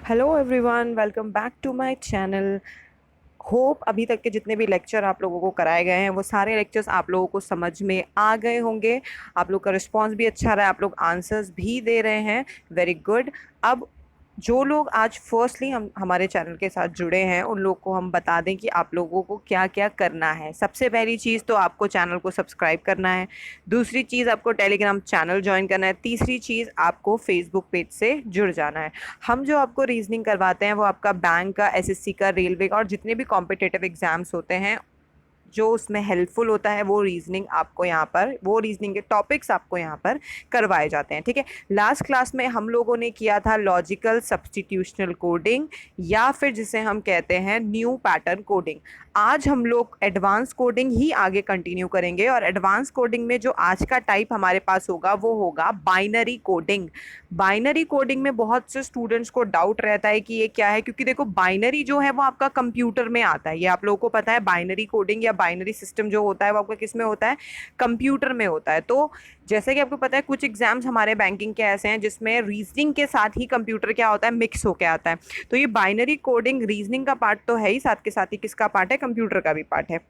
Hello everyone, welcome back to my channel. Hope अभी तक के जितने भी लेक्चर आप लोगों को कराए गए हैं वो सारे लेक्चर्स आप लोगों को समझ में आ गए होंगे। आप लोग का रिस्पांस भी अच्छा रहा है, आप लोग आंसर्स भी दे रहे हैं। Very good. अब जो लोग आज फर्स्टली हम हमारे चैनल के साथ जुड़े हैं उन लोग को हम बता दें कि आप लोगों को क्या क्या करना है। सबसे पहली चीज़ तो आपको चैनल को सब्सक्राइब करना है। दूसरी चीज़ आपको टेलीग्राम चैनल ज्वाइन करना है। तीसरी चीज़ आपको फेसबुक पेज से जुड़ जाना है। हम जो आपको रीजनिंग करवाते हैं वो आपका बैंक का, एसएससी का, रेलवे का और जितने भी कॉम्पिटिटिव एग्जाम्स होते हैं जो उसमें हेल्पफुल होता है वो रीजनिंग आपको यहाँ पर, वो रीजनिंग के टॉपिक्स आपको यहाँ पर करवाए जाते हैं। ठीक है। लास्ट क्लास में हम लोगों ने किया था लॉजिकल सब्स्टिट्यूशनल कोडिंग या फिर जिसे हम कहते हैं न्यू पैटर्न कोडिंग। आज हम लोग एडवांस कोडिंग ही आगे कंटिन्यू करेंगे और एडवांस कोडिंग में जो आज का टाइप हमारे पास होगा वो होगा बाइनरी कोडिंग। बाइनरी कोडिंग में बहुत से स्टूडेंट्स को डाउट रहता है कि ये क्या है, क्योंकि देखो बाइनरी जो है वो आपका कंप्यूटर में आता है। ये आप लोगों को पता है, बाइनरी कोडिंग या बाइनरी सिस्टम जो होता है वो आपका किस में होता है, कंप्यूटर में होता है। तो जैसे कि आपको पता है कुछ एग्जाम्स हमारे बैंकिंग के ऐसे हैं जिसमें रीजनिंग के साथ ही कंप्यूटर क्या होता है, मिक्स होकर आता है। तो ये बाइनरी कोडिंग रीजनिंग का पार्ट तो है ही, साथ के साथ ही किसका पार्ट है, कंप्यूटर का भी पार्ट है।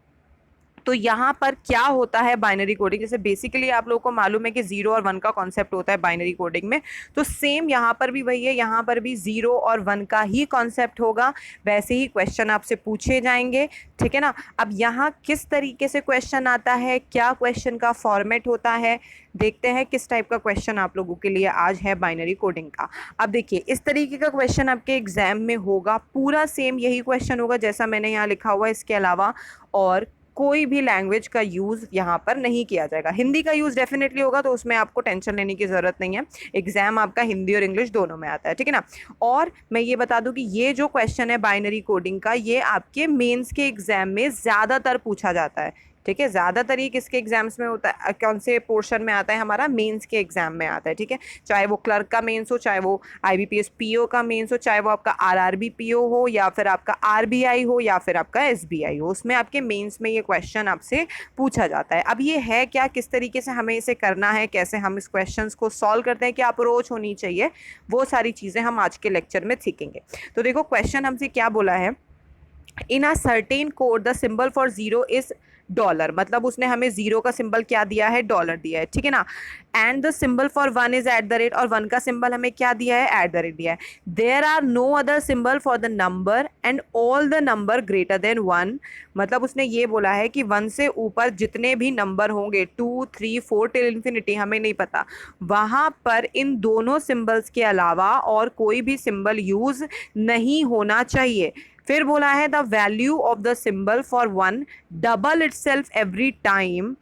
तो यहाँ पर क्या होता है बाइनरी कोडिंग, जैसे बेसिकली आप लोगों को मालूम है कि जीरो और वन का कॉन्सेप्ट होता है बाइनरी कोडिंग में, तो सेम यहाँ पर भी वही है। यहाँ पर भी जीरो और वन का ही कॉन्सेप्ट होगा, वैसे ही क्वेश्चन आपसे पूछे जाएंगे। ठीक है ना। अब यहाँ किस तरीके से क्वेश्चन आता है, क्या क्वेश्चन का फॉर्मेट होता है, देखते हैं किस टाइप का क्वेश्चन आप लोगों के लिए आज है बाइनरी कोडिंग का। अब देखिए इस तरीके का क्वेश्चन आपके एग्जाम में होगा, पूरा सेम यही क्वेश्चन होगा जैसा मैंने यहाँ लिखा हुआ है। इसके अलावा और कोई भी लैंग्वेज का यूज़ यहाँ पर नहीं किया जाएगा। हिंदी का यूज़ डेफिनेटली होगा, तो उसमें आपको टेंशन लेने की ज़रूरत नहीं है। एग्जाम आपका हिंदी और इंग्लिश दोनों में आता है। ठीक है ना। और मैं ये बता दूं कि ये जो क्वेश्चन है बाइनरी कोडिंग का, ये आपके मेंस के एग्जाम में ज़्यादातर पूछा जाता है। ठीक है। ज़्यादातर ये किसके एग्जाम्स में होता है, कौन से पोर्शन में आता है, हमारा मेंस के एग्जाम में आता है। ठीक है। चाहे वो क्लर्क का मेंस हो, चाहे वो आईबीपीएस पीओ का मेंस हो, चाहे वो आपका आरआरबी पीओ हो या फिर आपका आरबीआई हो या फिर आपका एसबीआई हो, उसमें आपके मेंस में ये क्वेश्चन आपसे पूछा जाता है। अब ये है क्या, किस तरीके से हमें इसे करना है, कैसे हम इस क्वेश्चन को सॉल्व करते हैं, क्या अप्रोच होनी चाहिए, वो सारी चीज़ें हम आज के लेक्चर में सीखेंगे। तो देखो क्वेश्चन हमसे क्या बोला है, in a certain code the symbol for zero is dollar. मतलब उसने हमें जीरो का सिंबल क्या दिया है, डॉलर दिया है। ठीक है ना। And the symbol for one is at the rate, और वन का सिंबल हमें क्या दिया है, एट द रेट दिया है। There are no other symbol for the number and all the number greater than one. मतलब उसने ये बोला है कि वन से ऊपर जितने भी नंबर होंगे, 2 3 4 टिल इन्फिनिटी, हमें नहीं पता, वहाँ पर इन दोनों सिंबल्स के अलावा और कोई भी सिंबल यूज नहीं होना चाहिए। फिर बोला है the value of the symbol for one double itself every time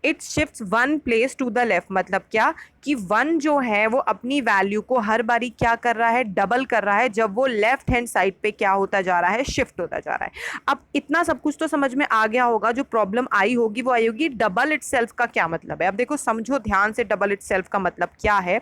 it shifts one place to the left. मतलब क्या कि वन जो है वो अपनी वैल्यू को हर बारी क्या कर रहा है, डबल कर रहा है, जब वो लेफ्ट हैंड साइड पे क्या होता जा रहा है, शिफ्ट होता जा रहा है। अब इतना सब कुछ तो समझ में आ गया होगा। जो प्रॉब्लम आई होगी वो आई होगी डबल इटसेल्फ का क्या मतलब है। अब देखो समझो ध्यान से, डबल इटसेल्फ का मतलब क्या है।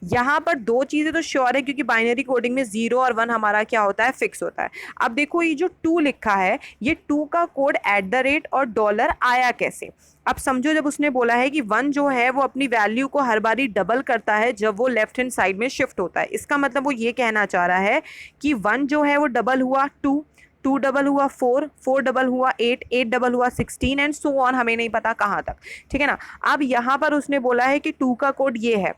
यहाँ पर दो चीजें तो श्योर है, क्योंकि बाइनरी कोडिंग में जीरो और वन हमारा क्या होता है, फिक्स होता है। अब देखो ये जो टू लिखा है, ये टू का कोड एट द रेट और डॉलर आया कैसे। अब समझो जब उसने बोला है कि वन जो है वो अपनी वैल्यू को हर बारी डबल करता है जब वो लेफ्ट हैंड साइड में शिफ्ट होता है, इसका मतलब वो ये कहना चाह रहा है कि वन जो है वो डबल हुआ टू, टू डबल हुआ फोर, फोर डबल हुआ एट, एट डबल हुआ 16 एंड सो ऑन, हमें नहीं पता कहाँ तक। ठीक है ना। अब यहाँ पर उसने बोला है कि टू का कोड ये है,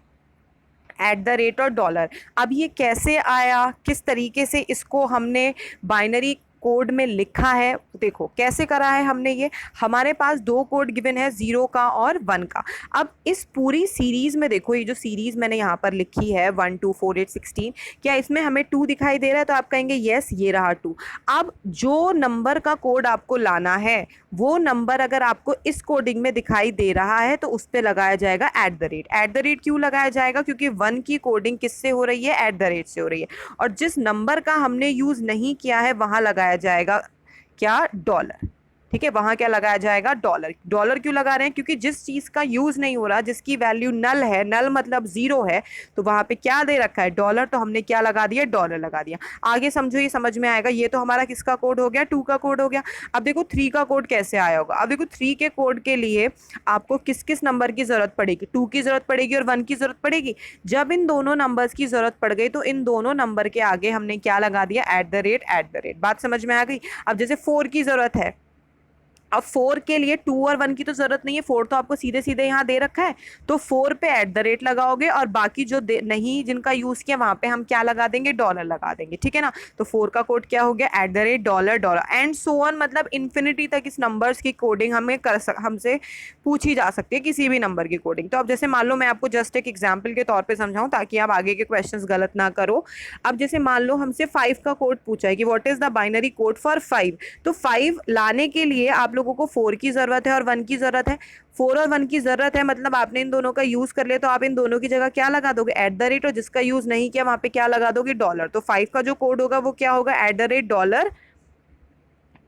एट द रेट और डॉलर। अब ये कैसे आया, किस तरीके से इसको हमने बाइनरी कोड में लिखा है, देखो कैसे करा है हमने। ये हमारे पास दो कोड गिवन है, जीरो का और वन का। अब इस पूरी सीरीज में देखो, ये जो सीरीज मैंने यहाँ पर लिखी है 1 2 4 8 16, क्या इसमें हमें टू दिखाई दे रहा है, तो आप कहेंगे यस ये रहा टू। अब जो नंबर का कोड आपको लाना है वो नंबर अगर आपको इस कोडिंग में दिखाई दे रहा है तो उस पर लगाया जाएगा eight the rate. At the rate क्यों लगाया जाएगा, क्योंकि वन की कोडिंग किससे हो रही है, एट द रेट से हो रही है। और जिस नंबर का हमने यूज नहीं किया है वहां लगाया जाएगा क्या, डॉलर। ठीक है, वहां क्या लगाया जाएगा, डॉलर। डॉलर क्यों लगा रहे हैं, क्योंकि जिस चीज का यूज नहीं हो रहा, जिसकी वैल्यू नल है, नल मतलब जीरो है, तो वहां पे क्या दे रखा है, डॉलर, तो हमने क्या लगा दिया, डॉलर लगा दिया। आगे समझो, ये समझ में आएगा। ये तो हमारा किसका कोड हो गया, 2 का कोड हो गया। अब देखो 3 का कोड कैसे आया होगा। अब देखो 3 के कोड के लिए आपको किस किस नंबर की जरूरत पड़ेगी, 2 की जरूरत पड़ेगी और 1 की जरूरत पड़ेगी। जब इन दोनों नंबर्स की जरूरत पड़ गई तो इन दोनों नंबर के आगे हमने क्या लगा दिया, eight the rate, at the rate. बात समझ में आ गई। अब जैसे 4 की जरूरत है, अब 4 के लिए 2 और 1 की तो जरूरत नहीं है, 4 तो आपको सीधे सीधे यहाँ दे रखा है, तो 4 पे एट द रेट लगाओगे और बाकी जो नहीं, जिनका यूज किया, वहां पे हम क्या लगा देंगे, डॉलर लगा देंगे। ठीक है ना। तो 4 का कोड क्या हो गया, eight the rate, dollar, dollar and so on. मतलब इन्फिनिटी तक इस नंबर्स की कोडिंग हमसे पूछी जा सकती है, किसी भी नंबर की कोडिंग। तो अब जैसे मान लो, मैं आपको जस्ट एक एग्जाम्पल के तौर पर समझाऊं ताकि आप आगे के क्वेश्चन गलत ना करो। अब जैसे मान लो हमसे 5 का कोड पूछा है कि what is the binary code for 5। तो 5 लाने के लिए आप लोगों को 4 की जरूरत है और 1 की जरूरत है। 4 और 1 की जरूरत है, मतलब आपने इन दोनों का यूज कर लिया, तो आप इन दोनों की जगह क्या लगा दोगे, एट द रेट, और जिसका यूज नहीं किया वहां पे क्या लगा दोगे, डॉलर। तो 5 का जो कोड होगा वो क्या होगा, eight the rate, dollar,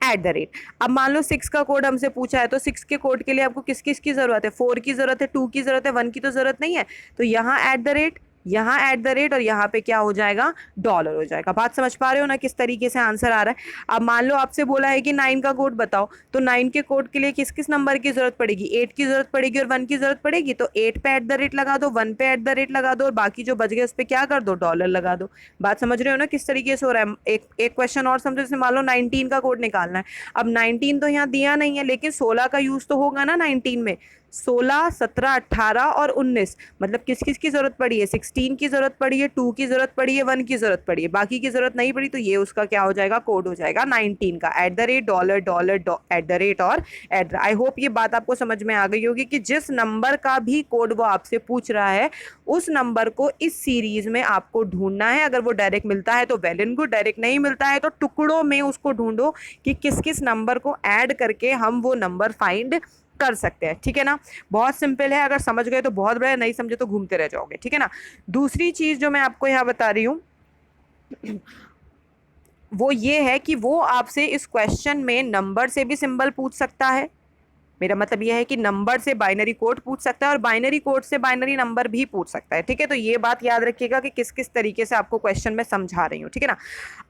at the rate. अब मान लो 6 का कोड हमसे पूछा है, तो 6 के कोड के लिए आपको किस किस की जरूरत है, 4 की जरूरत है, 2 की जरूरत है, 1 की तो जरूरत नहीं है। तो यहाँ एट द रेट, यहाँ एट द रेट, और यहाँ पे क्या हो जाएगा, डॉलर हो जाएगा। बात समझ पा रहे हो ना किस तरीके से आंसर आ रहा है। अब मान लो आपसे बोला है कि 9 का कोड बताओ, तो 9 के कोड के लिए किस किस नंबर की जरूरत पड़ेगी, 8 की जरूरत पड़ेगी और 1 की जरूरत पड़ेगी। तो 8 पे एट द रेट लगा दो, 1 पे एट द रेट लगा दो, और बाकी जो बच गए उस पर क्या कर दो, डॉलर लगा दो। बात समझ रहे हो ना किस तरीके से हो रहा है। एक क्वेश्चन और समझो, जैसे मान लो 19 का कोड निकालना है। अब 19 तो यहाँ दिया नहीं है, लेकिन 16 का यूज तो होगा ना 19 में। 16, 17, 18 और 19, मतलब किस किस की जरूरत पड़ी है, 16 की जरूरत पड़ी है, 2 की जरूरत पड़ी है, 1 की जरूरत पड़ी है, बाकी की जरूरत नहीं पड़ी। तो ये उसका क्या हो जाएगा, कोड हो जाएगा 19 का, eight the rate, dollar, dollar, at the rate और एट। आई होप ये बात आपको समझ में आ गई होगी कि जिस नंबर का भी कोड वो आपसे पूछ रहा है, उस नंबर को इस सीरीज में आपको ढूंढना है। अगर वो डायरेक्ट मिलता है तो वेल एंड गुड, डायरेक्ट नहीं मिलता है तो टुकड़ों में उसको ढूंढो कि किस किस नंबर को ऐड करके हम वो नंबर फाइंड कर सकते हैं। ठीक है ना, बहुत सिंपल है। अगर समझ गए तो बहुत बड़ा, नहीं समझे तो घूमते रह जाओगे। ठीक है ना। दूसरी चीज जो मैं आपको यहाँ बता रही हूँ वो ये है कि वो आपसे इस क्वेश्चन में नंबर से भी सिंबल पूछ सकता है। मेरा मतलब यह है कि नंबर से बाइनरी कोड पूछ सकता है और बाइनरी कोड से बाइनरी नंबर भी पूछ सकता है। ठीक है, तो ये बात याद रखिएगा कि किस किस तरीके से आपको क्वेश्चन में समझा रही हूँ। ठीक है ना।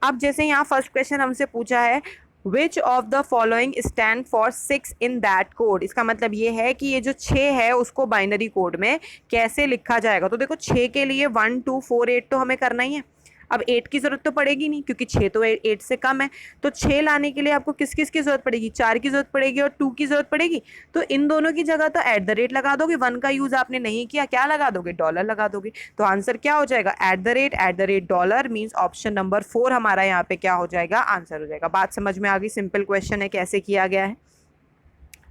अब जैसे यहाँ फर्स्ट क्वेश्चन हमसे पूछा है, which of the following stand for 6 in that code. इसका मतलब ये है कि ये जो 6 है उसको बाइनरी कोड में कैसे लिखा जाएगा। तो देखो 6 के लिए 1 2 4 8 तो हमें करना ही है। अब 8 की जरूरत तो पड़ेगी नहीं, क्योंकि 6 तो 8 से कम है। तो 6 लाने के लिए आपको किस किस की जरूरत पड़ेगी, 4 की जरूरत पड़ेगी और 2 की जरूरत पड़ेगी। तो इन दोनों की जगह तो एट द रेट लगा दोगे, 1 का यूज आपने नहीं किया, क्या लगा दोगे, डॉलर लगा दोगे। तो आंसर क्या हो जाएगा, eight the rate dollar, means option number 4 हमारा यहाँ पे क्या हो जाएगा, आंसर हो जाएगा। बात समझ में आ गई, सिंपल क्वेश्चन है, कैसे किया गया है।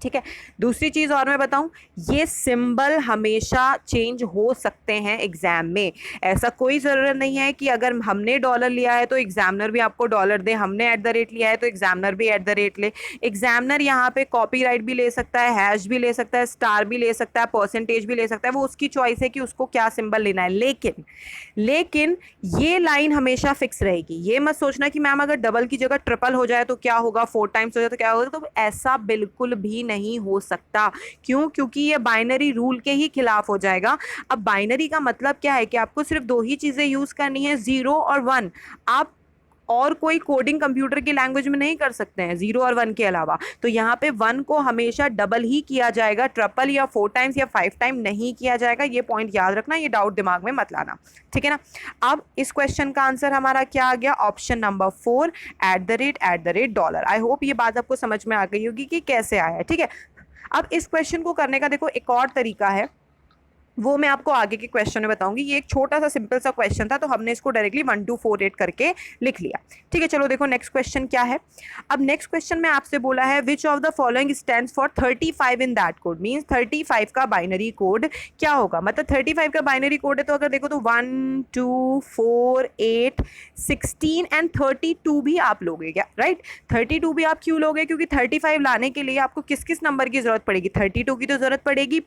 ठीक है। दूसरी चीज और मैं बताऊं, ये सिंबल हमेशा चेंज हो सकते हैं एग्जाम में। ऐसा कोई जरूरत नहीं है कि अगर हमने डॉलर लिया है तो एग्जामिनर भी आपको डॉलर दे, हमने एट द रेट लिया है तो एग्जामिनर भी एट द रेट ले। एग्जामिनर यहाँ पे कॉपीराइट भी ले सकता है, हैश भी ले सकता है, स्टार भी ले सकता है, परसेंटेज भी ले सकता है, वो उसकी चॉइस है कि उसको क्या सिंबल लेना है। लेकिन ये लाइन हमेशा फिक्स रहेगी। ये मत सोचना कि मैम अगर डबल की जगह ट्रिपल हो जाए तो क्या होगा, 4 टाइम्स हो जाए तो क्या होगा। तो ऐसा बिल्कुल भी नहीं हो सकता। क्यों, क्योंकि ये बाइनरी रूल के ही खिलाफ हो जाएगा। अब बाइनरी का मतलब क्या है कि आपको सिर्फ 2 ही चीजें यूज करनी है, 0 और 1। आप और कोई कोडिंग कंप्यूटर की लैंग्वेज में नहीं कर सकते हैं 0 और 1 के अलावा। तो यहाँ पे 1 को हमेशा डबल ही किया जाएगा, ट्रिपल या 4 टाइम्स या 5 टाइम नहीं किया जाएगा। ये पॉइंट याद रखना, ये डाउट दिमाग में मत लाना। ठीक है ना। अब इस क्वेश्चन का आंसर हमारा क्या आ गया, option number 4, eight the rate dollar. I hope ये बात आपको समझ में आ गई होगी कि कैसे आया है। ठीक है। अब इस क्वेश्चन को करने का देखो एक और तरीका है, वो मैं आपको आगे के क्वेश्चन में बताऊंगी। ये एक छोटा सा सिंपल सा क्वेश्चन था, तो हमने इसको डायरेक्टली 1 2 4 8 करके लिख लिया। ठीक है, चलो देखो नेक्स्ट क्वेश्चन क्या है। अब नेक्स्ट क्वेश्चन में आपसे बोला है, which of the following stands for 35 in that code. Means 35 का बाइनरी कोड क्या होगा। मतलब 35 का बाइनरी कोड है, तो अगर देखो तो 1 2 4 8 16 एंड 32 भी आप लोगे क्या, राइट। 32 भी आप क्यों लोगे, क्योंकि 35 लाने के लिए आपको किस किस नंबर की जरूरत पड़ेगी, 32 की तो जरूरत पड़ेगी।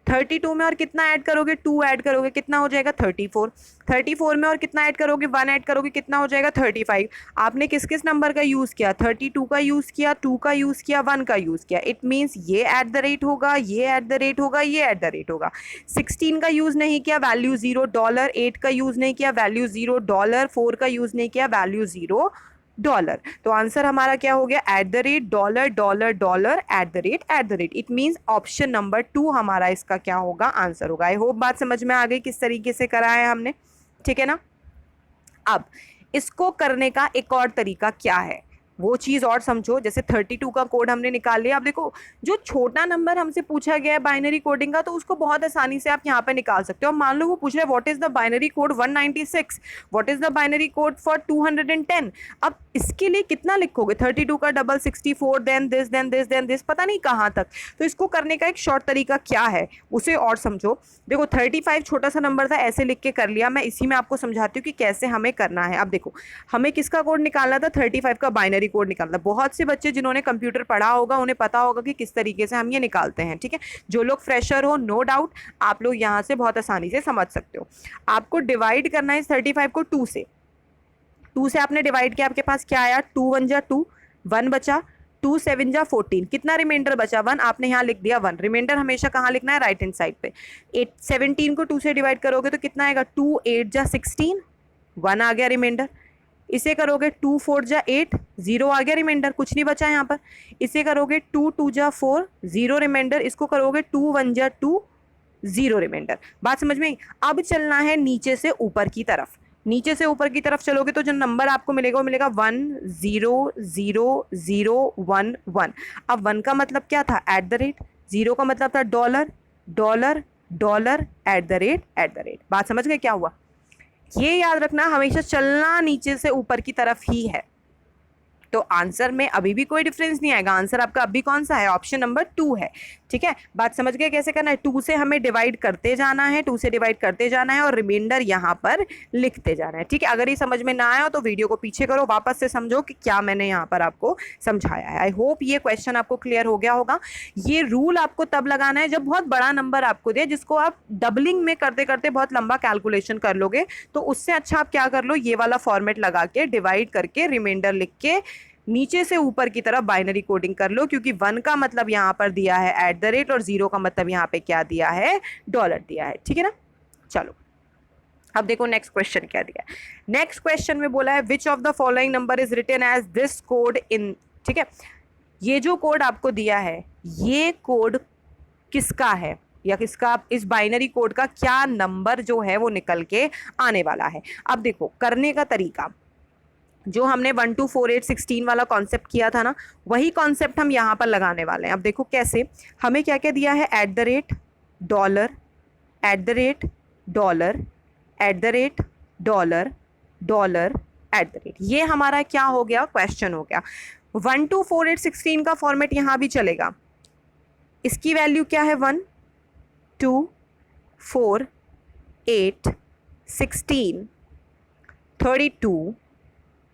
32 में और कितने कितना ऐड करोगे, 2 ऐड करोगे, कितना हो जाएगा 34। 34 में और कितना ऐड करोगे, 1 ऐड करोगे, कितना हो जाएगा 35। आपने किस किस नंबर का यूज किया, 32 का यूज किया, 2 का यूज किया, 1 का यूज किया। इट मीन्स ये एट द रेट होगा, ये एट द रेट होगा, ये एट द रेट होगा। 16 का यूज नहीं किया, वैल्यू $0। 8 का यूज नहीं किया, वैल्यू $0। 4 का यूज नहीं किया, वैल्यू $0। तो आंसर हमारा क्या हो गया, eight the rate dollar dollar dollar at the rate at the rate. It means option number 2 हमारा इसका क्या होगा, आंसर होगा। आई होप बात समझ में आ गई किस तरीके से करा है हमने, ठीक है ना। अब इसको करने का एक और तरीका क्या है, वो चीज़ और समझो। जैसे 32 का कोड हमने निकाल लिया। अब देखो, जो छोटा नंबर हमसे पूछा गया है बाइनरी कोडिंग का, तो उसको बहुत आसानी से आप यहाँ पे निकाल सकते हो। मान लो वो पूछ रहे हैं what is the binary code 196, what is the binary code for 210। अब इसके लिए कितना लिखोगे, 32 का double 64, then this then this then this, पता नहीं कहाँ तक। तो इसको करने का एक शॉर्ट तरीका क्या है उसे और समझो। देखो 35 छोटा सा नंबर था, ऐसे लिख के कर लिया। मैं इसी में आपको समझाती हूँ कि कैसे हमें करना है। अब देखो, हमें किसका कोड निकालना था, 35 का बाइनरी कोड निकालना। बहुत से बच्चे जिन्होंने कंप्यूटर पढ़ा होगा उन्हें पता होगा कि किस तरीके से हम ये निकालते हैं, ठीक है। जो लोग फ्रेशर हो, नो डाउट आप लोग यहाँ से बहुत आसानी से समझ सकते हो। आपको डिवाइड करना है इस 35 को 2 से। 2 से आपने डिवाइड किया, आपके पास क्या आया, 2 1 जा 2, 1 बचा, 2 7 जा 14, कितना रिमाइंडर बचा 1, आपने यहाँ लिख दिया 1। रिमाइंडर हमेशा कहाँ लिखना है, राइट हैंड साइड पे। 17 को 2 से डिवाइड करोगे तो कितना आएगा, 2 8 जा 16, 1 आ गया रिमाइंडर। इसे करोगे 2 4 जा 8, 0 आ गया रिमाइंडर, कुछ नहीं बचा यहाँ पर। इसे करोगे 2 2 जा 4, 0 रिमाइंडर। इसको करोगे 2 1 जा 2, 0 रिमाइंडर। बात समझ में आई। अब चलना है नीचे से ऊपर की तरफ। नीचे से ऊपर की तरफ चलोगे तो जो नंबर आपको मिलेगा वो मिलेगा 1 0 0 0 1 1। अब 1 का मतलब क्या था, एट द रेट। 0 का मतलब था dollar dollar dollar at the rate. बात समझ गए क्या हुआ। ये याद रखना, हमेशा चलना नीचे से ऊपर की तरफ ही है। तो आंसर में अभी भी कोई डिफरेंस नहीं आएगा। आंसर आपका अभी कौन सा है, ऑप्शन नंबर 2 है, ठीक है। बात समझ गए कैसे करना है। 2 से हमें डिवाइड करते जाना है, 2 से डिवाइड करते जाना है और रिमाइंडर यहाँ पर लिखते जाना है, ठीक है। अगर ये समझ में ना आया तो वीडियो को पीछे करो, वापस से समझो कि क्या मैंने यहाँ पर आपको समझाया है। आई होप ये क्वेश्चन आपको क्लियर हो गया होगा। ये रूल आपको तब लगाना है जब बहुत बड़ा नंबर आपको दे, जिसको आप डबलिंग में करते करते बहुत लंबा कैलकुलेशन कर लोगे। तो उससे अच्छा आप क्या कर लो, ये वाला फॉर्मेट लगा के डिवाइड करके रिमाइंडर लिख के नीचे से ऊपर की तरफ बाइनरी कोडिंग कर लो। क्योंकि 1 का मतलब यहाँ पर दिया है एट द रेट और 0 का मतलब यहाँ पे क्या दिया है, डॉलर दिया है, ठीक है ना। चलो अब देखो नेक्स्ट क्वेश्चन क्या दिया है। नेक्स्ट क्वेश्चन में बोला है which of the following number is written as this code in, ठीक है। ये जो कोड आपको दिया है, ये कोड किसका है या किसका, इस बाइनरी कोड का क्या नंबर जो है वो निकल के आने वाला है। अब देखो करने का तरीका, जो हमने 1 2 4 8 16 वाला कॉन्सेप्ट किया था ना, वही कॉन्सेप्ट हम यहाँ पर लगाने वाले हैं। अब देखो कैसे, हमें क्या क्या दिया है, at the rate dollar at the rate dollar at the rate dollar dollar at the rate. ये हमारा क्या हो गया, क्वेश्चन हो गया। 1 2 4 8 16 का फॉर्मेट यहाँ भी चलेगा। इसकी वैल्यू क्या है, 1 2 4 8 16 32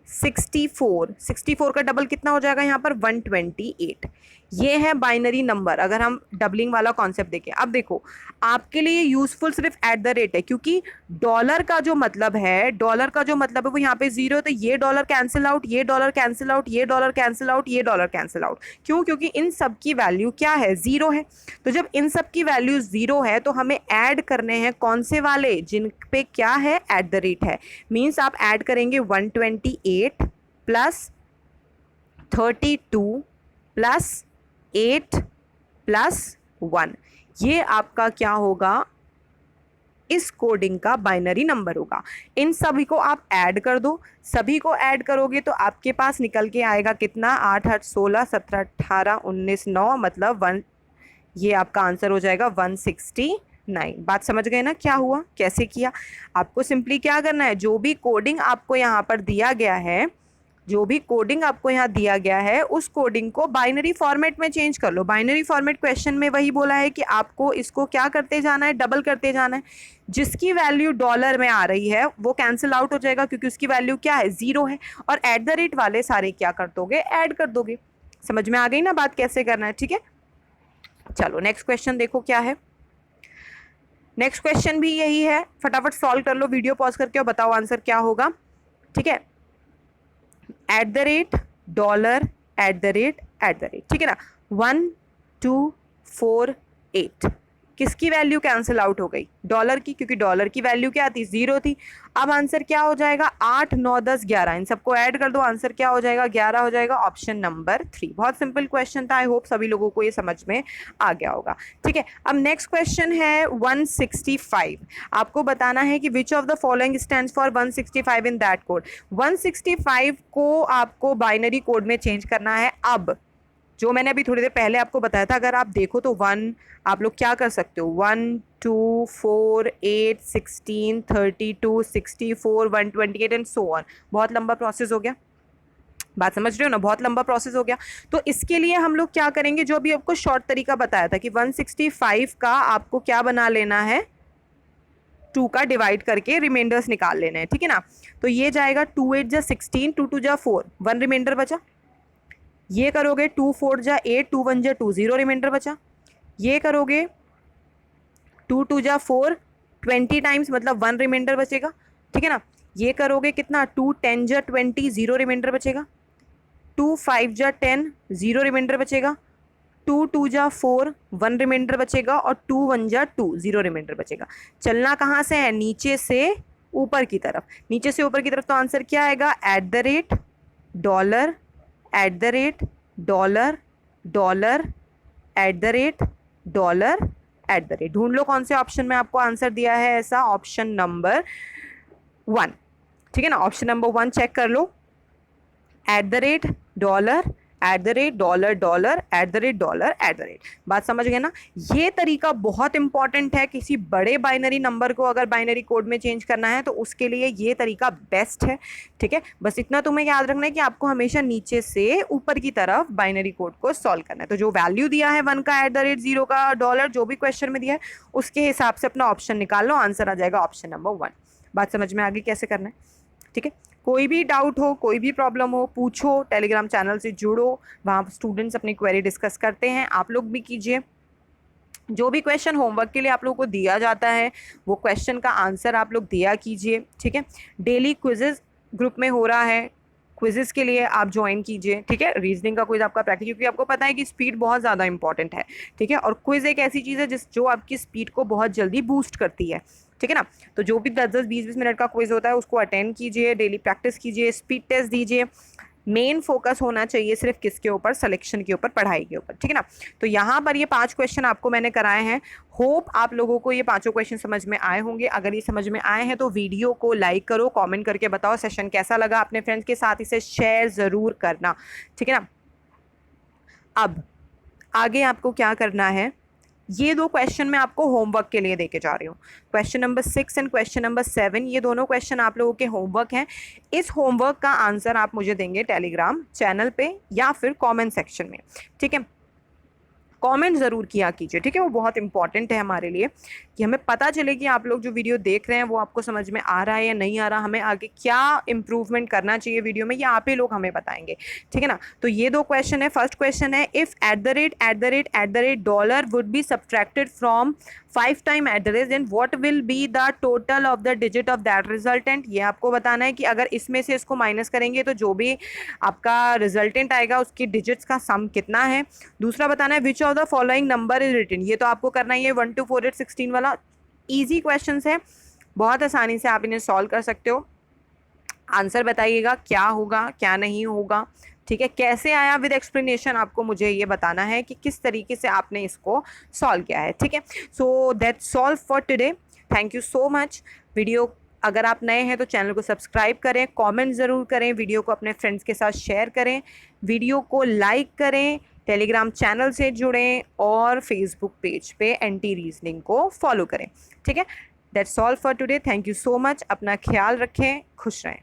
64 का डबल कितना हो जाएगा यहाँ पर, 128। ये है बाइनरी नंबर अगर हम डबलिंग वाला कॉन्सेप्ट देखें। अब देखो आपके लिए यूजफुल सिर्फ एट द रेट है, क्योंकि डॉलर का जो मतलब है, वो यहाँ पे 0, तो ये डॉलर कैंसिल आउट, ये डॉलर कैंसिल आउट, ये डॉलर कैंसिल आउट, ये डॉलर कैंसिल आउट। क्यों, क्योंकि इन सब की वैल्यू क्या है, 0 है। तो जब इन सब की वैल्यू 0 है तो हमें ऐड करने हैं कौन से वाले, जिन पे क्या है, एट द रेट है। मीन्स आप ऐड करेंगे 128 प्लस 32 प्लस 8 प्लस 1। ये आपका क्या होगा, इस कोडिंग का बाइनरी नंबर होगा। इन सभी को आप ऐड कर दो, सभी को ऐड करोगे तो आपके पास निकल के आएगा कितना, 8 8 16 17 18 19 9, मतलब 1। ये आपका आंसर हो जाएगा 169। बात समझ गए ना क्या हुआ, कैसे किया। आपको सिंपली क्या करना है, जो भी कोडिंग आपको यहाँ पर दिया गया है, उस कोडिंग को बाइनरी फॉर्मेट में चेंज कर लो। बाइनरी फॉर्मेट क्वेश्चन में वही बोला है कि आपको इसको क्या करते जाना है, डबल करते जाना है। जिसकी वैल्यू डॉलर में आ रही है वो कैंसिल आउट हो जाएगा, क्योंकि उसकी वैल्यू क्या है, 0 है। और एट द रेट वाले सारे क्या कर दोगे, ऐड कर दोगे। समझ में आ गई ना बात कैसे करना है, ठीक है। चलो नेक्स्ट क्वेश्चन देखो क्या है। नेक्स्ट क्वेश्चन भी यही है, फटाफट सॉल्व कर लो, वीडियो पॉज करके और बताओ आंसर क्या होगा। ठीक है, at the rate, dollar, at the rate, at the rate, ठीक है ना। 1248 किसकी वैल्यू कैंसिल आउट हो गई? डॉलर की, क्योंकि डॉलर की वैल्यू क्या थी? 0 थी। अब आंसर क्या हो जाएगा? 8, 9, 10, 11, इन सबको ऐड कर दो, आंसर क्या हो जाएगा? 11 हो जाएगा। Option number 3। बहुत सिंपल क्वेश्चन था, आई होप सभी लोगों को ये समझ में आ गया होगा। ठीक है, अब नेक्स्ट क्वेश्चन है 165। आपको बताना है कि विच of the following stands for 165 in that code. 165 को आपको बाइनरी कोड में चेंज करना है। अब जो मैंने अभी थोड़ी देर पहले आपको बताया था, अगर आप देखो तो 1 आप लोग क्या कर सकते हो, 1, 2, 4, 8, 16, 32, 64, 128 एंड सो ऑन। बहुत लंबा प्रोसेस हो गया, बात समझ रहे हो ना, बहुत लंबा प्रोसेस हो गया। तो इसके लिए हम लोग क्या करेंगे, जो अभी आपको शॉर्ट तरीका बताया था कि 165 का आपको क्या बना लेना है, 2 का डिवाइड करके रिमाइंडर्स निकाल लेना है। ठीक है ना, तो ये जाएगा 2 8 जा 16, 2 2 जा 4, 1 रिमाइंडर बचा। ये करोगे 2 4 जा 8, 2 1 जा 2, 0 रिमाइंडर बचा। ये करोगे 2 2 जा 4, 20 टाइम्स, मतलब 1 रिमाइंडर बचेगा। ठीक है ना, ये करोगे कितना, 2 10 जा 20, 0 रिमाइंडर बचेगा। 2 5 जा 10, 0 रिमाइंडर बचेगा। 2 2 जा 4, 1 रिमाइंडर बचेगा। और 2 1 जा 2, 0 रिमाइंडर बचेगा। चलना कहाँ से है? नीचे से ऊपर की तरफ। नीचे से ऊपर की तरफ, तो आंसर क्या आएगा? Eight the rate, dollar, at the rate, dollar, dollar, at the rate, dollar, at the rate. ढूंढ लो कौन से ऑप्शन में आपको आंसर दिया है ऐसा, ऑप्शन नंबर 1। ठीक है ना, ऑप्शन नंबर 1 चेक कर लो। At the rate, dollar, at the rate, dollar, dollar, at the rate, dollar, at the rate. बात समझ गए ना? ये तरीका बहुत इंपॉर्टेंट है, किसी बड़े बाइनरी नंबर को अगर बाइनरी कोड में चेंज करना है तो उसके लिए ये तरीका बेस्ट है। ठीक है, बस इतना तुम्हें याद रखना है कि आपको हमेशा नीचे से ऊपर की तरफ बाइनरी कोड को सॉल्व करना है। तो जो वैल्यू दिया है 1 का, एट द रेट, 0 का, डॉलर, जो भी क्वेश्चन में दिया है उसके हिसाब से अपना ऑप्शन निकाल लो, आंसर आ जाएगा ऑप्शन नंबर 1। बात समझ में आगे कैसे करना है? ठीक है, कोई भी डाउट हो, कोई भी प्रॉब्लम हो, पूछो, टेलीग्राम चैनल से जुड़ो, वहाँ स्टूडेंट्स अपनी क्वेरी डिस्कस करते हैं, आप लोग भी कीजिए। जो भी क्वेश्चन होमवर्क के लिए आप लोगों को दिया जाता है वो क्वेश्चन का आंसर आप लोग दिया कीजिए। ठीक है, डेली क्विजेज ग्रुप में हो रहा है, क्विजेस के लिए आप ज्वाइन कीजिए। ठीक है, रीजनिंग का क्विज आपका प्रैक्टिस, क्योंकि आपको पता है कि स्पीड बहुत ज़्यादा इंपॉर्टेंट है। ठीक है, और क्विज एक ऐसी चीज़ है जो आपकी स्पीड को बहुत जल्दी बूस्ट करती है। ठीक है ना, तो जो भी 10-10, 20-20 मिनट का क्विज होता है उसको अटेंड कीजिए, डेली प्रैक्टिस कीजिए, स्पीड टेस्ट दीजिए। मेन फोकस होना चाहिए सिर्फ किसके ऊपर? सिलेक्शन के ऊपर, पढ़ाई के ऊपर। ठीक है ना, तो यहाँ पर ये 5 क्वेश्चन आपको मैंने कराए हैं। होप आप लोगों को ये 5 क्वेश्चन समझ में आए होंगे। अगर ये समझ में आए हैं तो वीडियो को लाइक करो, कमेंट करके बताओ सेशन कैसा लगा, अपने फ्रेंड्स के साथ इसे शेयर ज़रूर करना। ठीक है ना, अब आगे आपको क्या करना है, ये 2 क्वेश्चन मैं आपको होमवर्क के लिए देके जा रही हूँ। Question number 6 and question number 7, ये दोनों क्वेश्चन आप लोगों के होमवर्क हैं। इस होमवर्क का आंसर आप मुझे देंगे टेलीग्राम चैनल पे या फिर कमेंट सेक्शन में। ठीक है, कमेंट ज़रूर किया कीजिए। ठीक है, वो बहुत इंपॉर्टेंट है हमारे लिए कि हमें पता चले कि आप लोग जो वीडियो देख रहे हैं वो आपको समझ में आ रहा है या नहीं आ रहा, हमें आगे क्या इंप्रूवमेंट करना चाहिए वीडियो में, ये आप ही लोग हमें बताएंगे। ठीक है ना, तो ये 2 क्वेश्चन है। फर्स्ट क्वेश्चन है, if at the rate, at the rate, at the rate, dollar would be subtracted from 5 time at the rate, then what will be the total of the digit of that resultant. ये आपको बताना है कि अगर इसमें से इसको minus करेंगे तो जो भी आपका रिजल्टेंट आएगा उसकी डिजिट्स का सम कितना है। दूसरा बताना है which of the following number is written, ये तो आपको करना ही है 1 2 4 8 16 वाला। ईजी क्वेश्चन है, बहुत आसानी से आप इन्हें सॉल्व कर सकते हो। आंसर बताइएगा क्या होगा क्या नहीं होगा। ठीक है, कैसे आया विद एक्सप्लेनेशन आपको मुझे ये बताना है कि किस तरीके से आपने इसको सॉल्व किया है। ठीक है, so that's all for today, thank you so much. Video अगर आप नए हैं तो चैनल को सब्सक्राइब करें, कमेंट ज़रूर करें, वीडियो को अपने फ्रेंड्स के साथ शेयर करें, वीडियो को लाइक करें, टेलीग्राम चैनल से जुड़ें और फेसबुक पेज पे एंटी रीजनिंग को फॉलो करें। ठीक है, that's all for today, thank you so much. अपना ख्याल रखें, खुश रहें।